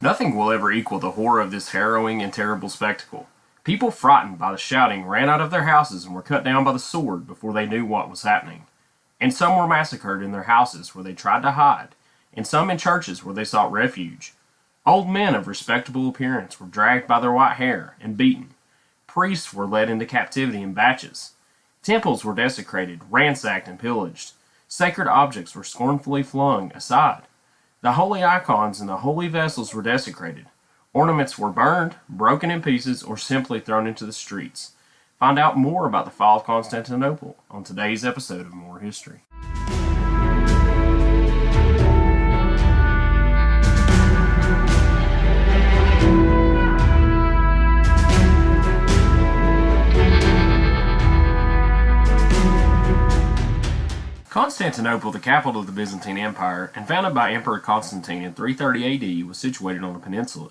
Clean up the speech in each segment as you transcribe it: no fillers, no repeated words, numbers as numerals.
Nothing will ever equal the horror of this harrowing and terrible spectacle. People frightened by the shouting ran out of their houses and were cut down by the sword before they knew what was happening. And some were massacred in their houses where they tried to hide, and some in churches where they sought refuge. Old men of respectable appearance were dragged by their white hair and beaten. Priests were led into captivity in batches. Temples were desecrated, ransacked, and pillaged. Sacred objects were scornfully flung aside. The holy icons and the holy vessels were desecrated. Ornaments were burned, broken in pieces, or simply thrown into the streets. Find out more about the Fall of Constantinople on today's episode of More History. Constantinople, the capital of the Byzantine Empire, and founded by Emperor Constantine in 330 AD, was situated on a peninsula.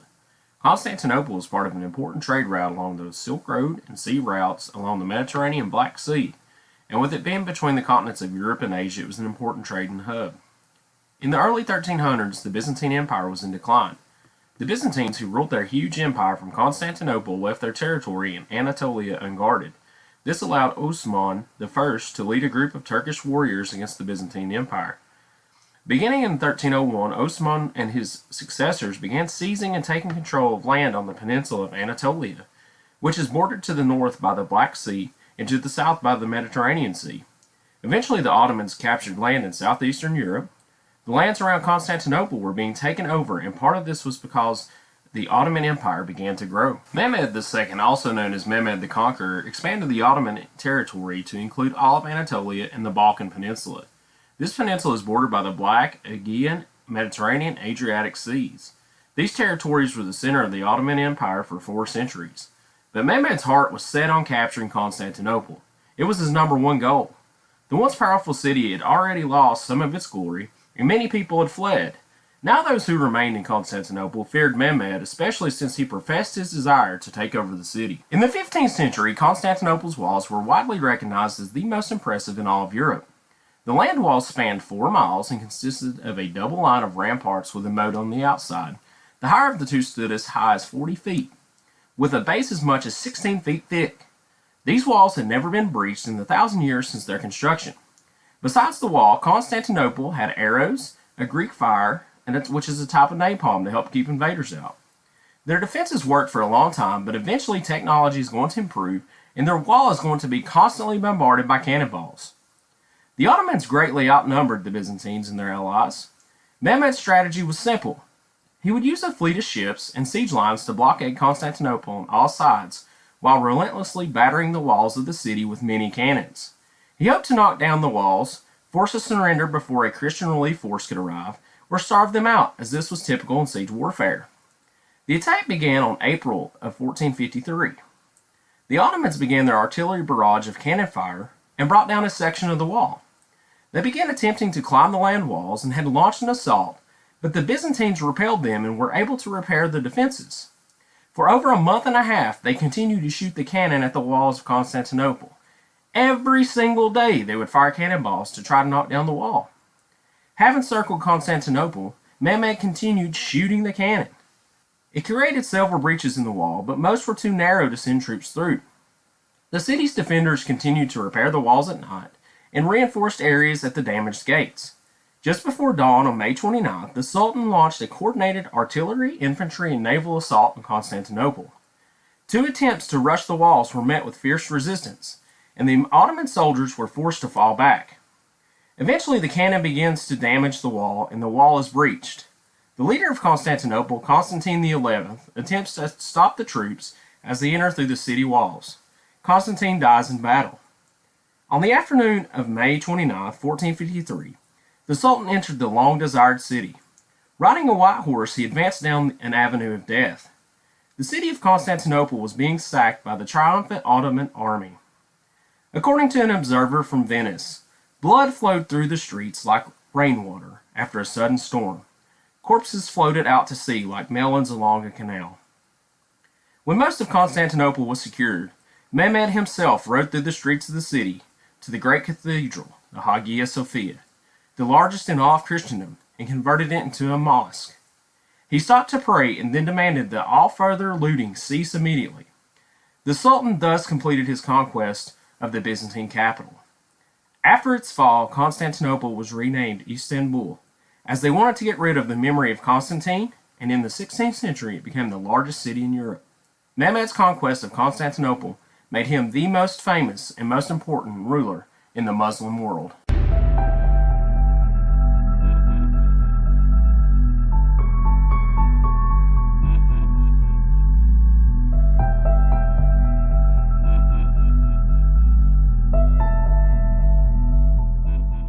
Constantinople was part of an important trade route along the Silk Road and sea routes along the Mediterranean and Black Sea, and with it being between the continents of Europe and Asia, it was an important trading hub. In the early 1300s, the Byzantine Empire was in decline. The Byzantines who ruled their huge empire from Constantinople left their territory in Anatolia unguarded. This allowed Osman I to lead a group of Turkish warriors against the Byzantine Empire. Beginning in 1301, Osman and his successors began seizing and taking control of land on the peninsula of Anatolia, which is bordered to the north by the Black Sea and to the south by the Mediterranean Sea. Eventually, the Ottomans captured land in southeastern Europe. The lands around Constantinople were being taken over, and part of this was because the Ottoman Empire began to grow. Mehmed II, also known as Mehmed the Conqueror, expanded the Ottoman territory to include all of Anatolia and the Balkan Peninsula. This peninsula is bordered by the Black, Aegean, Mediterranean, and Adriatic Seas. These territories were the center of the Ottoman Empire for 4 centuries. But Mehmed's heart was set on capturing Constantinople. It was his number one goal. The once powerful city had already lost some of its glory, and many people had fled. Now those who remained in Constantinople feared Mehmed, especially since he professed his desire to take over the city. In the 15th century, Constantinople's walls were widely recognized as the most impressive in all of Europe. The land walls spanned 4 miles and consisted of a double line of ramparts with a moat on the outside. The higher of the two stood as high as 40 feet, with a base as much as 16 feet thick. These walls had never been breached in the 1,000 years since their construction. Besides the wall, Constantinople had arrows, a Greek fire, which is a type of napalm to help keep invaders out. Their defenses worked for a long time, but eventually technology is going to improve, and their wall is going to be constantly bombarded by cannonballs. The Ottomans greatly outnumbered the Byzantines and their allies. Mehmed's strategy was simple. He would use a fleet of ships and siege lines to blockade Constantinople on all sides, while relentlessly battering the walls of the city with many cannons. He hoped to knock down the walls, force a surrender before a Christian relief force could arrive, or starve them out, as this was typical in siege warfare. The attack began on April of 1453. The Ottomans began their artillery barrage of cannon fire and brought down a section of the wall. They began attempting to climb the land walls and had launched an assault, but the Byzantines repelled them and were able to repair the defenses. For over a month and a half, they continued to shoot the cannon at the walls of Constantinople. Every single day, they would fire cannonballs to try to knock down the wall. Having circled Constantinople, Mehmed continued shooting the cannon. It created several breaches in the wall, but most were too narrow to send troops through. The city's defenders continued to repair the walls at night and reinforced areas at the damaged gates. Just before dawn on May 29th, the Sultan launched a coordinated artillery, infantry, and naval assault on Constantinople. 2 attempts to rush the walls were met with fierce resistance, and the Ottoman soldiers were forced to fall back. Eventually, the cannon begins to damage the wall, and the wall is breached. The leader of Constantinople, Constantine XI, attempts to stop the troops as they enter through the city walls. Constantine dies in battle. On the afternoon of May 29, 1453, the Sultan entered the long-desired city. Riding a white horse, he advanced down an avenue of death. The city of Constantinople was being sacked by the triumphant Ottoman army. According to an observer from Venice, blood flowed through the streets like rainwater after a sudden storm. Corpses floated out to sea like melons along a canal. When most of Constantinople was secured, Mehmed himself rode through the streets of the city to the great cathedral, the Hagia Sophia, the largest in all of Christendom, and converted it into a mosque. He stopped to pray and then demanded that all further looting cease immediately. The Sultan thus completed his conquest of the Byzantine capital. After its fall, Constantinople was renamed Istanbul, as they wanted to get rid of the memory of Constantine, and in the 16th century it became the largest city in Europe. Mehmed's conquest of Constantinople made him the most famous and most important ruler in the Muslim world.